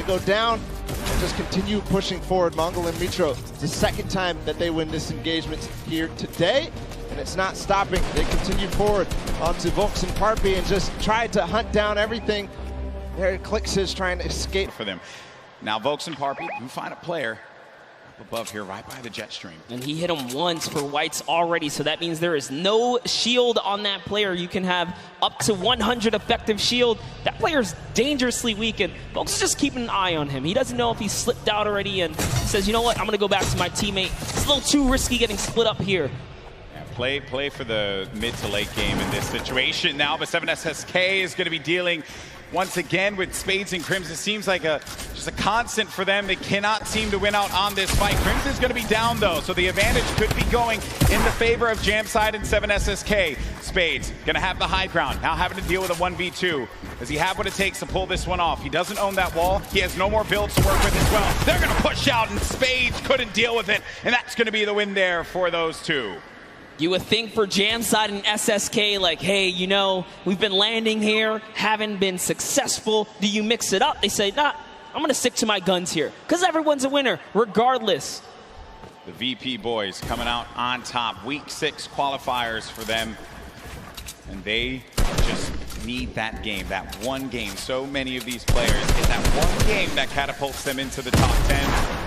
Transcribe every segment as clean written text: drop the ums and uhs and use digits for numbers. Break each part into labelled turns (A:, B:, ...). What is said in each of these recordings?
A: go down and just continue pushing forward. Mongol and Mitro, it's the second time that they win this engagement here today, and it's not stopping. They continue forward onto Vox and Parpy and just tried to hunt down everything. There Clix is trying to escape
B: for them. Now Vox and Parpy do find a player up above here right by the jet stream.
C: And he hit him once for whites already, so that means there is no shield on that player. You can have up to 100 effective shield. That player's dangerously weak, and Vox is just keeping an eye on him. He doesn't know if he slipped out already, and he says, you know what, I'm gonna go back to my teammate. It's a little too risky getting split up here.
B: Yeah, play for the mid to late game in this situation now, but 7SSK is gonna be dealing once again with Spades and Crims. It seems like just a constant for them. They cannot seem to win out on this fight. Crims is going to be down though, so the advantage could be going in the favor of Jamside and 7SSK. Spades going to have the high ground, now having to deal with a 1v2. Does he have what it takes to pull this one off? He doesn't own that wall. He has no more builds to work with as well. They're going to push out, and Spades couldn't deal with it, and that's going to be the win there for those two.
C: You would think for Jamside and SSK, like, hey, you know, we've been landing here, haven't been successful. Do you mix it up? They say, nah, I'm going to stick to my guns here, because everyone's a winner, regardless.
B: The VP boys coming out on top. Week 6 qualifiers for them, and they just need that game, that one game. So many of these players, it's that one game that catapults them into the top 10.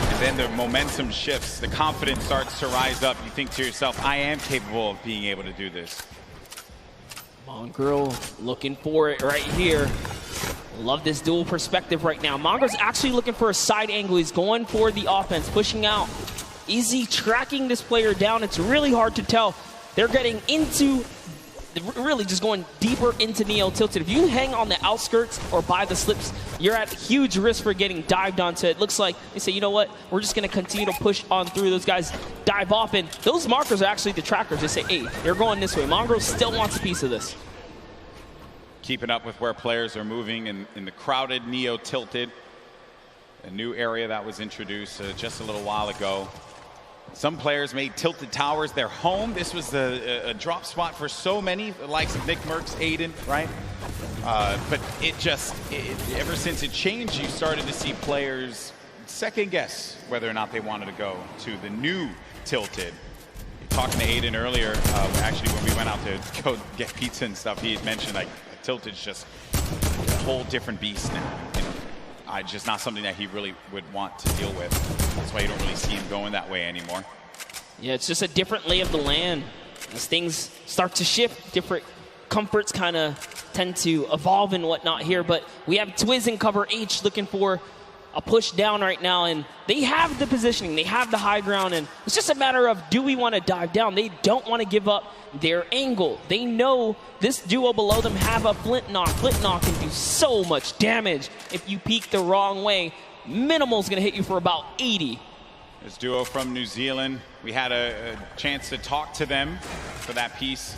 B: And then the momentum shifts, the confidence starts to rise up. You think to yourself, I am capable of being able to do this.
C: Mongrel looking for it right here. Love this dual perspective right now. Mongrel's actually looking for a side angle. He's going for the offense, pushing out. Is he tracking this player down? It's really hard to tell. They're getting into, really just going deeper into Neo Tilted. If you hang on the outskirts or by the slips, you're at huge risk for getting dived onto. It looks like they say, you know what, we're just going to continue to push on through. Those guys dive off, and those markers are actually the trackers. They say, hey, they're going this way. Mongrel still wants a piece of this.
B: Keeping up with where players are moving in the crowded Neo Tilted, a new area that was introduced just a little while ago. Some players made Tilted Towers their home. This was a drop spot for so many, the likes of Nick Merckx, Aiden, right? But ever since it changed, you started to see players second guess whether or not they wanted to go to the new Tilted. Talking to Aiden earlier, actually when we went out to go get pizza and stuff, he had mentioned like Tilted's just a whole different beast now. You know? Just not something that he really would want to deal with. That's why you don't really see him going that way anymore.
C: Yeah, it's just a different lay of the land. As things start to shift, different comforts kind of tend to evolve and whatnot here. But we have Twiz in cover H looking for a push down right now, and they have the positioning, they have the high ground, and it's just a matter of, do we want to dive down? They don't want to give up their angle. They know this duo below them have a flint knock. Flint knock can do so much damage if you peek the wrong way. Minimal's going to hit you for about 80.
B: This duo from New Zealand, we had a chance to talk to them for that piece,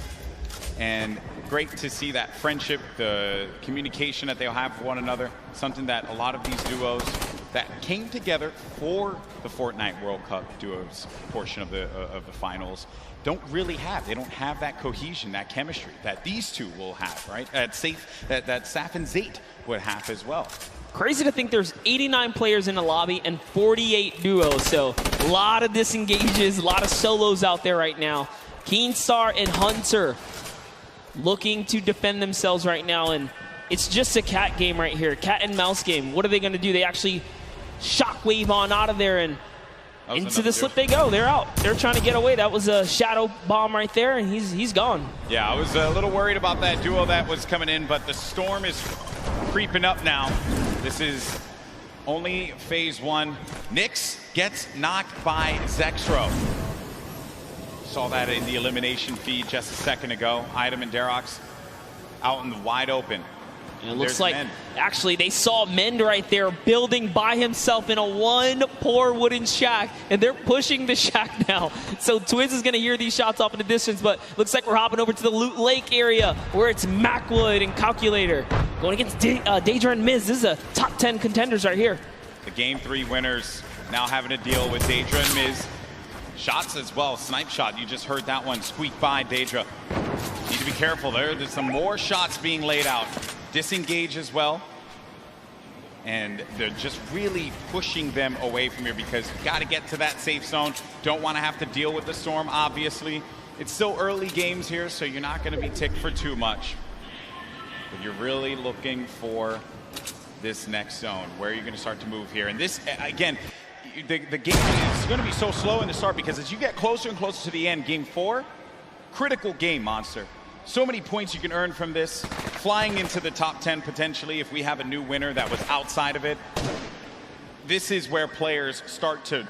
B: and great to see that friendship, the communication that they'll have for one another, something that a lot of these duos that came together for the Fortnite World Cup duos portion of the finals don't really have. They don't have that cohesion, that chemistry that these two will have, right? That Saf and Zayt would have as well.
C: Crazy to think there's 89 players in the lobby and 48 duos, so a lot of disengages, a lot of solos out there right now. Keenstar and Hunter looking to defend themselves right now, and it's just a cat game right here, cat and mouse game. What are they going to do? They actually shockwave on out of there, and into the slip they go. They're out. They're trying to get away. That was a shadow bomb right there, and he's gone.
B: Yeah, I was a little worried about that duo that was coming in, but the storm is creeping up now. This is only phase 1. Nyx gets knocked by Zexro. Saw that in the elimination feed just a second ago. Item and Derox out in the wide open.
C: And it looks like, actually, they saw Mend right there building by himself in a one poor wooden shack, and they're pushing the shack now. So Twiz is going to hear these shots off in the distance, but looks like we're hopping over to the Loot Lake area where it's Macwood and Calculator going against Daedra and Miz. This is a top 10 contenders right here.
B: The Game 3 winners now having to deal with Daedra and Miz. Shots as well, snipe shot. You just heard that one squeak by Daedra. Need to be careful there. There's some more shots being laid out. Disengage as well. and they're just really pushing them away from here because you got to get to that safe zone. Don't want to have to deal with the storm, obviously. It's still early games here, so you're not going to be ticked for too much. But you're really looking for this next zone. Where are you going to start to move here? And this, again, the game is going to be so slow in the start because as you get closer and closer to the end, game 4, critical game, Monster. So many points you can earn from this. Flying into the top 10 potentially if we have a new winner that was outside of it. This is where players start to,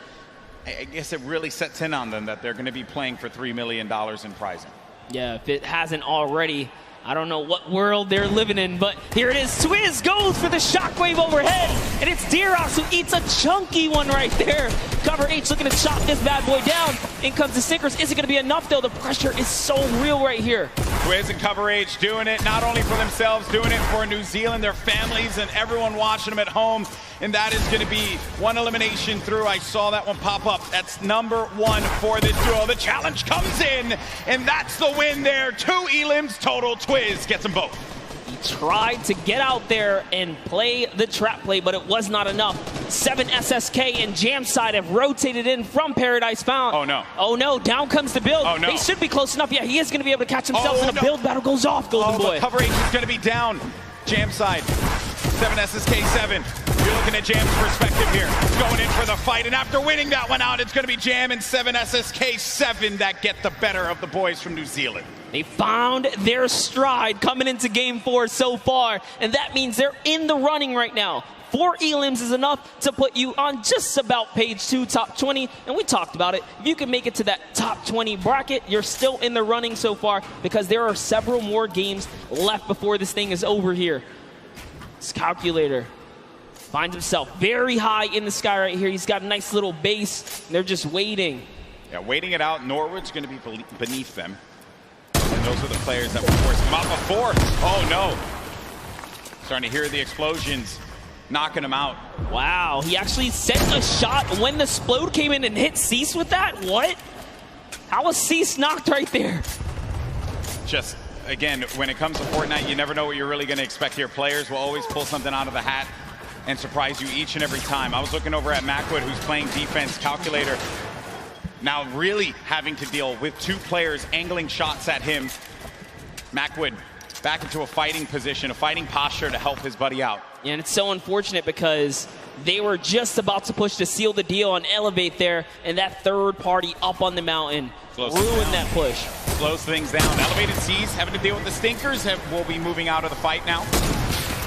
B: I guess it really sets in on them that they're going to be playing for $3 million in prizing.
C: Yeah, if it hasn't already, I don't know what world they're living in, but here it is. Twiz goes for the shockwave overhead, and it's Diros who eats a chunky one right there. Cover H looking to chop this bad boy down. In comes the sinkers. Is it going to be enough, though? The pressure is so real right here.
B: Twiz and Cover H doing it not only for themselves, doing it for New Zealand, their families, and everyone watching them at home. And that is going to be one elimination through. I saw that one pop up. That's number 1 for the duo. The challenge comes in, and that's the win there. 2 elims total. Twiz gets them both.
C: He tried to get out there and play the trap play, but it was not enough. 7 SSK and Jamside have rotated in from Paradise Found.
B: Oh, no.
C: Oh, no. Down comes the build.
B: Oh, no.
C: They should be close enough. Yeah, he is going to be able to catch himself, and a build battle goes off, Golden Boy.
B: Cover H is going to be down. Jamside. 7 SSK 7. You're looking at Jam's perspective here. Going in for the fight, and after winning that one out, it's going to be Jam and 7 SSK 7 that get the better of the boys from New Zealand.
C: They found their stride coming into game 4 so far, and that means they're in the running right now. 4 elims is enough to put you on just about page 2, top 20, and we talked about it. If you can make it to that top 20 bracket, you're still in the running so far because there are several more games left before this thing is over here. This Calculator finds himself very high in the sky right here. He's got a nice little base. They're just waiting.
B: Yeah, waiting it out. Norwood's going to be beneath them. And those are the players that were forcing them out before. Oh, no. Starting to hear the explosions, knocking them out.
C: Wow, he actually sent a shot when the Splode came in and hit Cease with that? What? How was Cease knocked right there?
B: Just, again, when it comes to Fortnite, you never know what you're really going to expect here. Players will always pull something out of the hat and surprise you each and every time. I was looking over at Macwood, who's playing defense. Calculator now really having to deal with 2 players angling shots at him. Macwood back into a fighting position, a fighting posture to help his buddy out.
C: And it's so unfortunate because they were just about to push to seal the deal and elevate there, and that third party up on the mountain ruined that push.
B: Slows things down. Elevated Seas having to deal with the Stinkers. Will be moving out of the fight now.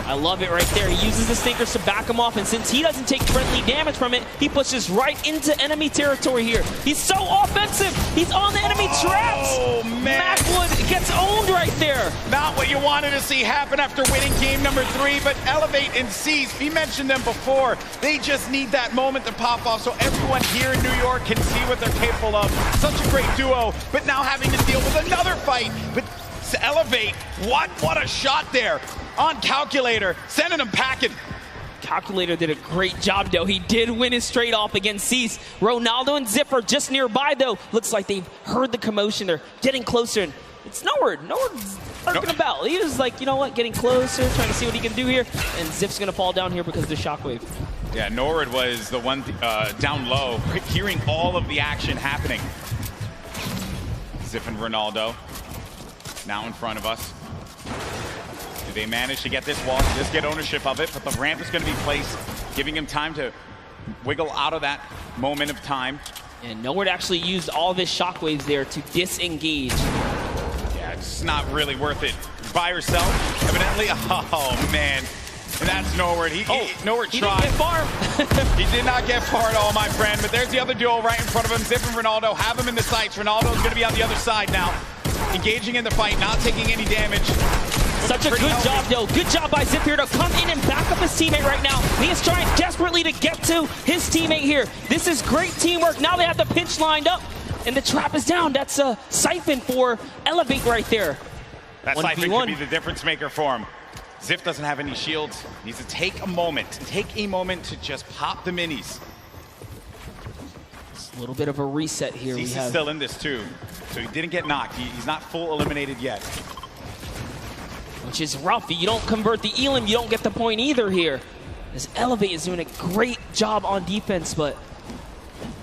C: I love it right there. He uses the Stinkers to back him off, and since he doesn't take friendly damage from it, he pushes right into enemy territory here. He's so offensive. He's on the enemy traps.
B: Oh, man.
C: Macwood gets owned right there.
B: Not what you wanted to see happen after winning game number 3, but Elevate and Seize, we mentioned them before. They just need that moment to pop off so everyone here in New York can see what they're capable of. Such a great duo, but now having to deal with another fight. But to Elevate, what a shot there on Calculator, sending him packing.
C: Calculator did a great job, though. He did win his straight off against Cease. Ronaldo and Zip are just nearby, though. Looks like they've heard the commotion. They're getting closer, and it's Norwood. Norwood's lurking about. He was like, you know what, getting closer, trying to see what he can do here, and Zip's going to fall down here because of the shockwave.
B: Yeah, Norwood was the one down low, hearing all of the action happening. Zip and Ronaldo now in front of us. Do they manage to get this wall, just get ownership of it? But the ramp is going to be placed, giving him time to wiggle out of that moment of time.
C: And Norwood actually used all of his shockwaves there to disengage.
B: Yeah, it's not really worth it. By yourself, evidently. Oh, man. And that's Norwood. Norwood tried.
C: He didn't get far.
B: He did not get far at all, my friend. But there's the other duo right in front of him. Zip and Ronaldo have him in the sights. Ronaldo's going to be on the other side now, engaging in the fight, not taking any damage.
C: Such a good job, though. Good job by Zip here to come in and back up his teammate right now. He is trying desperately to get to his teammate here. This is great teamwork. Now they have the pinch lined up, and the trap is down. That's a siphon for Elevate right there.
B: That siphon could be the difference maker for him. Zip doesn't have any shields. Needs to take a moment. To just pop the minis.
C: It's a little bit of a reset here.
B: He's still in this, too. So he didn't get knocked. He's not full eliminated yet.
C: Which is rough. You don't convert the elim, you don't get the point either here. As Elevate is doing a great job on defense, but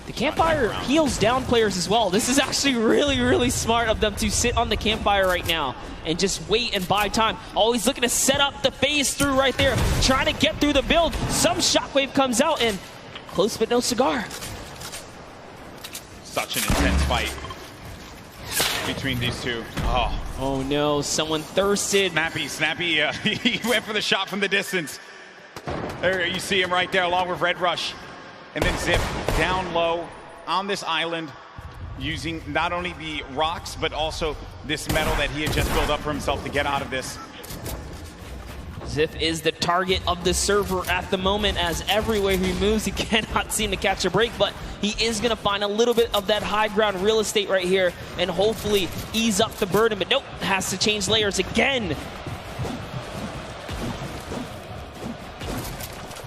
C: the Campfire heals down players as well. This is actually really, really smart of them to sit on the Campfire right now and just wait and buy time. Always looking to set up the phase through right there, trying to get through the build. Some shockwave comes out and close but no cigar.
B: Such an intense fight between these two.
C: Oh no, someone thirsted.
B: Snappy, he went for the shot from the distance. There you see him right there along with Red Rush. And then Zip down low on this island using not only the rocks, but also this metal that he had just built up for himself to get out of this.
C: Zip is the target of the server at the moment, as everywhere he moves, he cannot seem to catch a break, but he is going to find a little bit of that high ground real estate right here and hopefully ease up the burden, but nope, has to change layers again.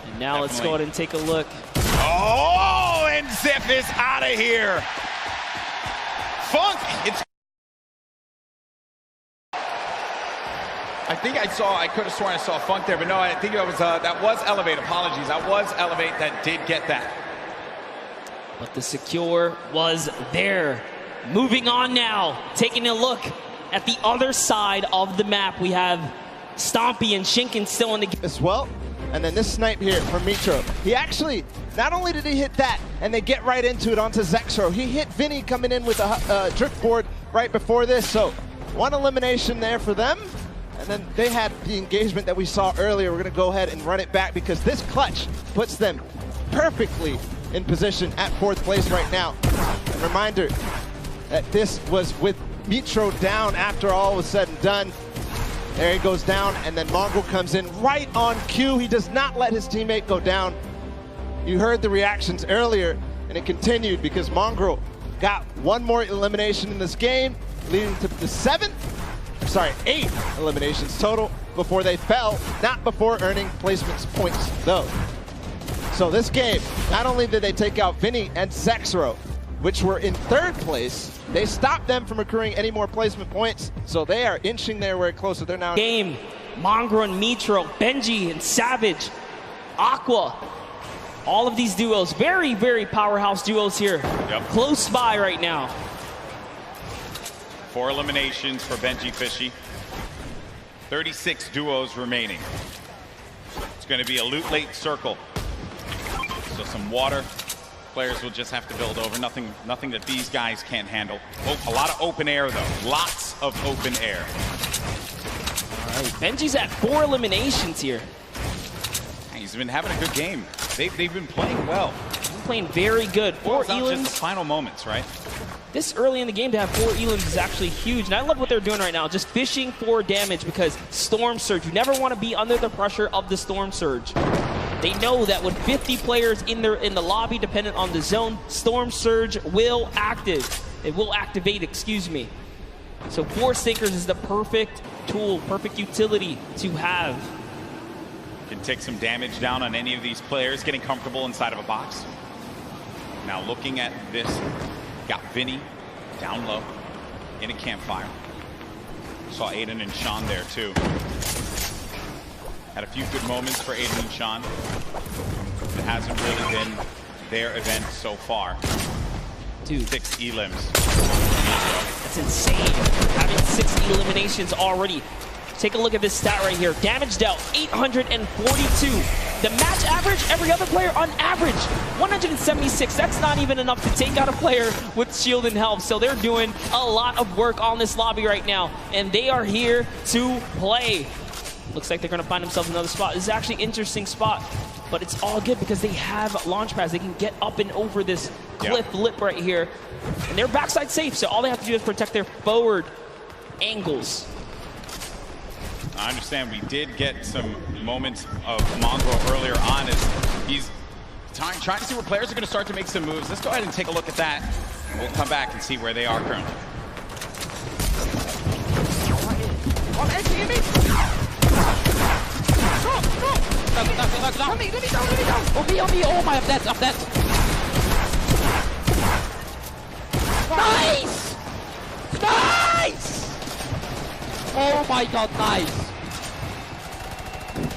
C: And now let's go ahead and take a look.
B: Oh, and Zip is out of here. Funk, it's... I could have sworn I saw Funk there, but no, I think it was, that was Elevate. Apologies, that was Elevate that did get that.
C: But the secure was there. Moving on now, taking a look at the other side of the map. We have Stompy and Shinken still in the game
A: as well. And then this snipe here from Mitro. He actually, not only did he hit that, and they get right into it onto Zexro, he hit Vinny coming in with a driftboard right before this. So one elimination there for them. And then they had the engagement that we saw earlier. We're going to go ahead and run it back because this clutch puts them perfectly in position at 4th place right now. A reminder that this was with Mitro down after all was said and done. There he goes down, and then Mongrel comes in right on cue. He does not let his teammate go down. You heard the reactions earlier, and it continued because Mongrel got one more elimination in this game, leading to the 8 eliminations total before they fell, not before earning placements points though. So this game, not only did they take out Vinny and Zexro, which were in 3rd place, they stopped them from accruing any more placement points, so they are inching their way closer. They're now
C: game. Mongrel and Mitro, Benji and Savage, Aqua. All of these duos, very, very powerhouse duos here.
B: Yep.
C: Close by right now.
B: 4 eliminations for Benji Fishy. 36 duos remaining. It's going to be a loot late circle. So some water. Players will just have to build over. Nothing that these guys can't handle. Oh, a lot of open air, though. Lots of open air.
C: All right, Benji's at 4 eliminations here.
B: He's been having a good game. They've been playing well.
C: He's been playing very good. 4 elims.
B: Just the final moments, right?
C: This early in the game to have 4 elims is actually huge, and I love what they're doing right now, just fishing for damage because Storm Surge, you never want to be under the pressure of the Storm Surge. They know that with 50 players in the lobby, dependent on the zone, Storm Surge will activate, excuse me. So Force Thinkers is the perfect tool, perfect utility to have.
B: Can take some damage down on any of these players getting comfortable inside of a box. Now looking at this, got Vinny down low in a campfire. Saw Aiden and Sean there too. Had a few good moments for Aiden and Sean. It hasn't really been their event so far.
C: Dude.
B: 6 elims.
C: That's insane. Having 6 eliminations already. Take a look at this stat right here. Damage dealt, 842. The match average, every other player on average, 176. That's not even enough to take out a player with shield and health. So they're doing a lot of work on this lobby right now, and they are here to play. Looks like they're going to find themselves another spot. This is actually an interesting spot, but it's all good because they have launch pads. They can get up and over this cliff lip right here, and they're backside safe, so all they have to do is protect their forward angles.
B: I understand we did get some moments of Mongrel earlier on as he's trying to see where players are going to start to make some moves. Let's go ahead and take a look at that, and we'll come back and see where they are currently.
D: Let me go. Oh my, I'm dead. Nice! Nice! Oh my god, nice!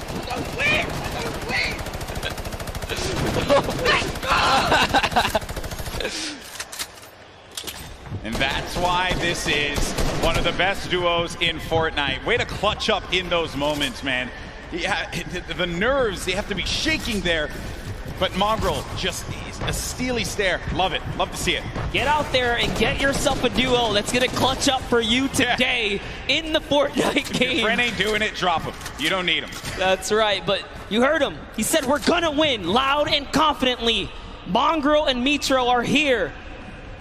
D: I don't win!
B: And that's why this is one of the best duos in Fortnite. Way to clutch up in those moments, man. Yeah, the nerves, they have to be shaking there. But Mongrel, just a steely stare. Love it. Love to see it.
C: Get out there and get yourself a duo that's going to clutch up for you today in the Fortnite game.
B: If your friend ain't doing it, drop him. You don't need him.
C: That's right, but you heard him. He said we're going to win loud and confidently. Mongrel and Mitro are here.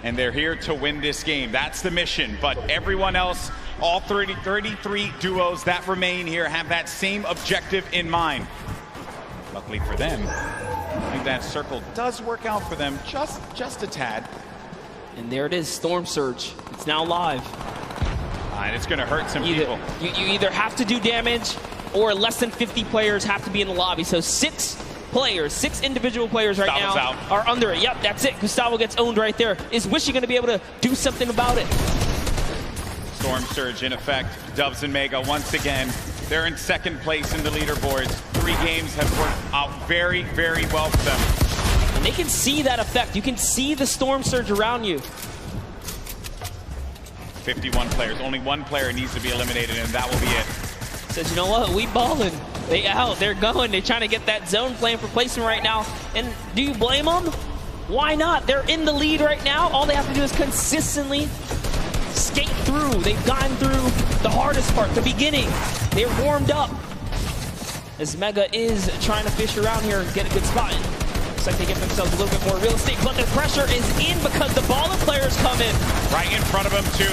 B: And they're here to win this game. That's the mission. But everyone else, all 33 duos that remain here have that same objective in mind. Luckily for them, I think that circle does work out for them just a tad.
C: And there it is, Storm Surge. It's now live.
B: And it's going to hurt some people.
C: You either have to do damage or less than 50 players have to be in the lobby. So 6 individual players right
B: Gustavo's
C: now
B: out.
C: are under it. Yep, that's it. Gustavo gets owned right there. Is Wishy going to be able to do something about it?
B: Storm Surge in effect. Dubs and Mega once again. They're in second place in the leaderboards. 3 games have worked out very, very well for them.
C: And they can see that effect. You can see the Storm Surge around you.
B: 51 players. Only 1 player needs to be eliminated, and that will be it.
C: Says, you know what? We balling. They out. They're going. They're trying to get that zone plan for placement right now. And do you blame them? Why not? They're in the lead right now. All they have to do is consistently skate through. They've gotten through the hardest part, the beginning. They're warmed up. As Mega is trying to fish around here and get a good spot. Looks like they give themselves a little bit more real estate, but the pressure is in because the baller players come in.
B: Right in front of them, too.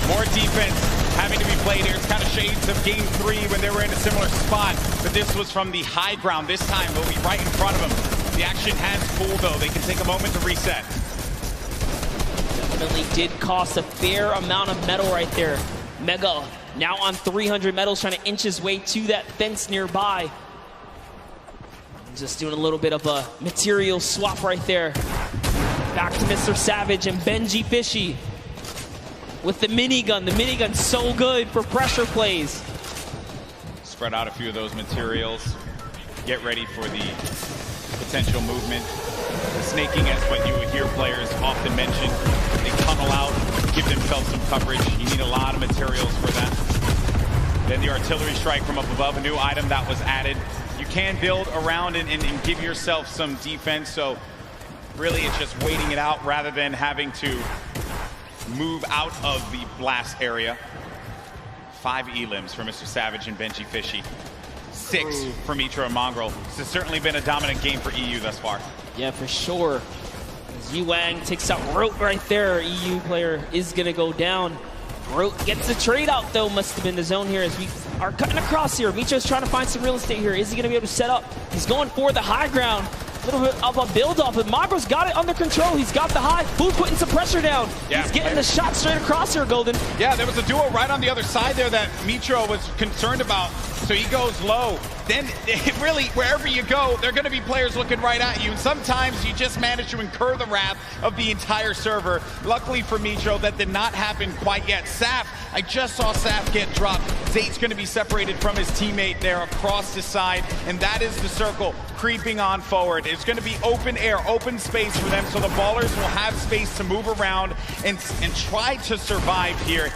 B: More defense having to be played here. It's kind of shades of game 3 when they were in a similar spot, but this was from the high ground. This time they'll be right in front of them. The action has cooled, though. They can take a moment to reset.
C: Definitely did cost a fair amount of metal right there. Mega now on 300 metals, trying to inch his way to that fence nearby. Just doing a little bit of a material swap right there. Back to Mr. Savage and Benji Fishy with the minigun. The minigun's so good for pressure plays.
B: Spread out a few of those materials. Get ready for the potential movement. The snaking is what you would hear players often mention. They tunnel out, give themselves some coverage. You need a lot of materials for that. Then the artillery strike from up above, a new item that was added. You can build around and give yourself some defense, so really it's just waiting it out rather than having to move out of the blast area. 5 elims for Mr. Savage and Benji Fishy. 6 for Mitro and Mongrel. This has certainly been a dominant game for EU thus far.
C: Yeah, for sure. As Yuang takes out Rote right there, EU player is going to go down. Rote gets the trade out, though. Must have been the zone here as we are cutting across here. Mitro's trying to find some real estate here. Is he going to be able to set up? He's going for the high ground. A little bit of a build-off, but Mongrel's got it under control. He's got the high. Who's putting some pressure down? Yeah, he's getting the shot straight across here, Golden.
B: Yeah, there was a duo right on the other side there that Mitro was concerned about, so he goes low. Then, really, wherever you go, there are going to be players looking right at you. And sometimes you just manage to incur the wrath of the entire server. Luckily for Mitro, that did not happen quite yet. Saf, I just saw Saf get dropped. Zate's going to be separated from his teammate there across the side, and that is the circle creeping on forward. It's going to be open air, open space for them, so the ballers will have space to move around and try to survive here.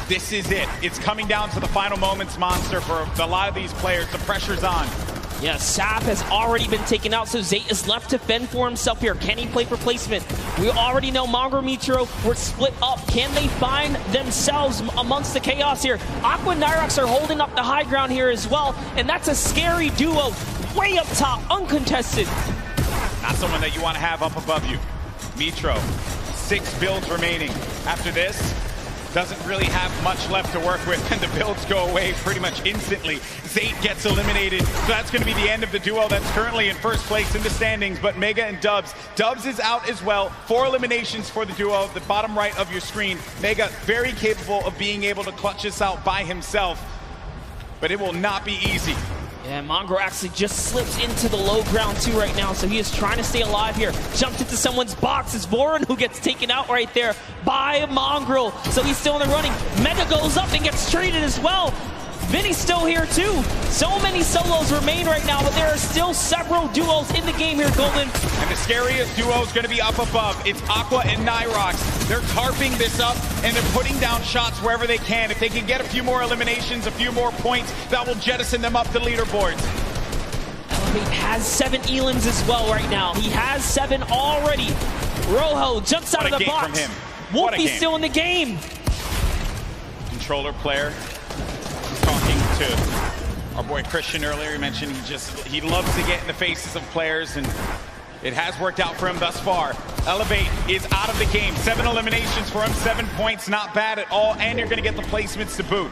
B: This is it. It's coming down to the final moments, Monster, for a lot of these players. The pressure's on.
C: Yeah, Sap has already been taken out, so Zate is left to fend for himself here. Can he play for placement? We already know Mongrel Mitro were split up. Can they find themselves amongst the chaos here? Aqua and Nyrox are holding up the high ground here as well, and that's a scary duo. Way up top, uncontested.
B: Not someone that you want to have up above you. Mitro, 6 builds remaining. After this, doesn't really have much left to work with, and the builds go away pretty much instantly. Zate gets eliminated, so that's going to be the end of the duo that's currently in first place in the standings, but Mega and Dubs. Dubs is out as well. 4 eliminations for the duo, the bottom right of your screen. Mega very capable of being able to clutch this out by himself, but it will not be easy.
C: Yeah, Mongrel actually just slips into the low ground too right now, so he is trying to stay alive here. Jumped into someone's box. It's Voron who gets taken out right there by Mongrel, so he's still in the running. Mega goes up and gets traded as well. Vinny's still here too. So many solos remain right now, but there are still several duos in the game here, Golden.
B: And the scariest duo is going to be up above. It's Aqua and Nyrox. They're tarping this up, and they're putting down shots wherever they can. If they can get a few more eliminations, a few more points, that will jettison them up the leaderboards.
C: Elevate has 7 elims as well right now. He has 7 already. Rojo jumps out of the box.
B: From him.
C: Wolfie's still in the game.
B: Controller player. Talking to our boy Christian earlier, he mentioned he loves to get in the faces of players, and it has worked out for him thus far. Elevate is out of the game. 7 eliminations for him, 7 points, not bad at all, and you're going to get the placements to boot.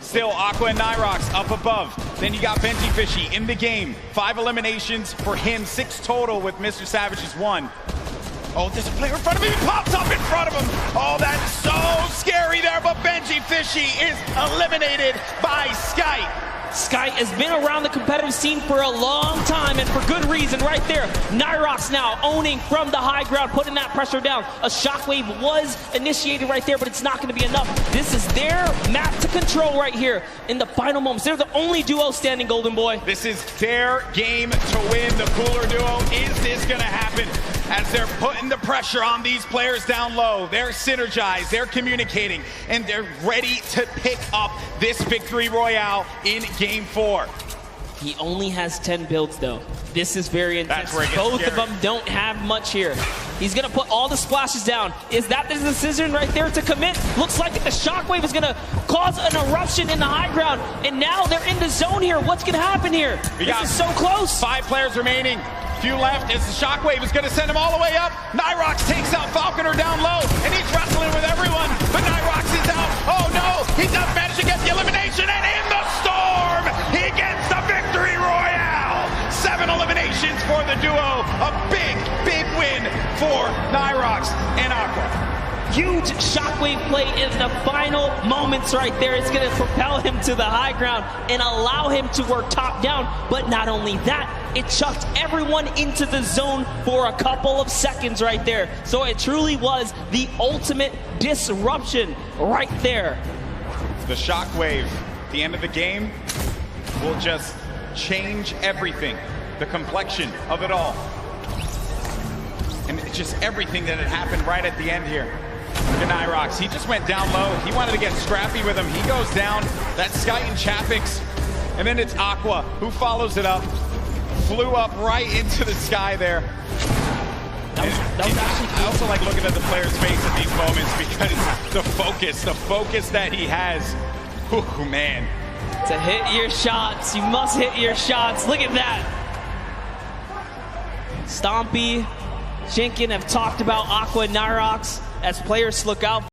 B: Still, Aqua and Nyrox up above. Then you got Benji Fishy in the game. 5 eliminations for him, 6 total with Mr. Savage's 1. Oh, there's a player in front of him. He pops up in front of him. Oh, that's so scary there, but Benji Fishy is eliminated by Sky.
C: Sky has been around the competitive scene for a long time, and for good reason right there. Nyrox now owning from the high ground, putting that pressure down. A shockwave was initiated right there, but it's not going to be enough. This is their map to control right here in the final moments. They're the only duo standing, Golden Boy.
B: This is their game to win. The cooler duo. Is this going to happen? As they're putting the pressure on these players down low. They're synergized, they're communicating, and they're ready to pick up this victory royale in Game 4.
C: He only has 10 builds, though. This is very intense. Both of them don't have much here. He's going to put all the splashes down. Is that the decision right there to commit? Looks like the shockwave is going to cause an eruption in the high ground, and now they're in the zone here. What's going to happen here? This is so close.
B: 5 players remaining. Few left as the shockwave is going to send him all the way up. Nyrox takes out Falconer down low, and he's wrestling with everyone, but Nyrox is out. Oh no, he does manage to get the elimination, and in the storm, he gets the victory royale. 7 eliminations for the duo. A big, big win for Nyrox and Aqua.
C: Huge shockwave play in the final moments right there. It's going to propel him to the high ground and allow him to work top down. But not only that, it chucked everyone into the zone for a couple of seconds right there. So it truly was the ultimate disruption right there.
B: The shockwave, the end of the game, will just change everything. The complexion of it all. And it's just everything that had happened right at the end here. Look at Nyrox. He just went down low. He wanted to get scrappy with him. He goes down. That's Sky and Chapix. And then it's Aqua who follows it up. Flew up right into the sky there. I also like looking at the player's face at these moments because the focus that he has. Oh, man.
C: To hit your shots. You must hit your shots. Look at that. Stompy, Jinkin have talked about Aqua and Nyrox as players to look out for.